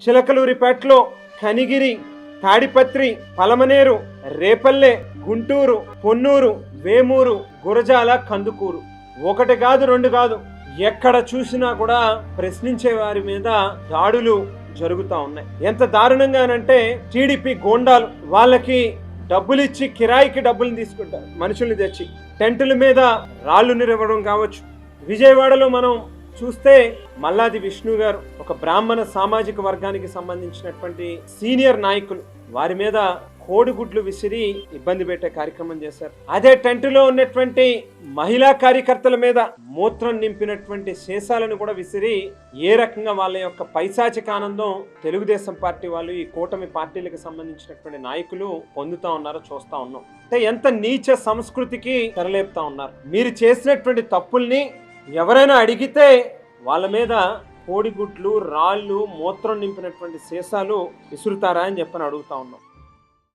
చిలకలూరిపేటలో కనిగిరి, తాడిపత్రి, పలమనేరు, రేపల్లె, గుంటూరు, పొన్నూరు, వేమూరు, గురజాల, కందుకూరు, ఒకటి కాదు రెండు కాదు, ఎక్కడ చూసినా కూడా ప్రశ్నించే వారి మీద దాడులు జరుగుతూ ఉన్నాయి. ఎంత దారుణంగానంటే టీడీపీ గోండాలు వాళ్ళకి డబ్బులిచ్చి కిరాయికి డబ్బులు తీసుకుంటారు. మనుషుల్ని తెచ్చి టెంటుల మీద రాళ్లు నిరవడం కావచ్చు. విజయవాడలో మనం చూస్తే మల్లాది విష్ణు గారు ఒక బ్రాహ్మణ సామాజిక వర్గానికి సంబంధించినటువంటి సీనియర్ నాయకులు, వారి మీద కోడిగుడ్లు విసిరి ఇబ్బంది పెట్టే కార్యక్రమం చేశారు. అదే టెంటులో ఉన్నటువంటి మహిళా కార్యకర్తల మీద మూత్రం నింపినటువంటి శేషాలను కూడా విసిరి ఏ రకంగా వాళ్ళ యొక్క పైశాచిక ఆనందం తెలుగుదేశం పార్టీ వాళ్ళు, ఈ కూటమి పార్టీలకు సంబంధించినటువంటి నాయకులు పొందుతా ఉన్నారో చూస్తా ఉన్నాం. అంటే ఎంత నీచ సంస్కృతికి తెరలేపుతా ఉన్నారు. మీరు చేసినటువంటి తప్పుల్ని ఎవరైనా అడిగితే వాళ్ళ మీద కోడిగుడ్లు, రాళ్ళు, మూత్రం నింపినటువంటి శేషాలు విసురుతారా అని చెప్పని అడుగుతా ఉన్నాం.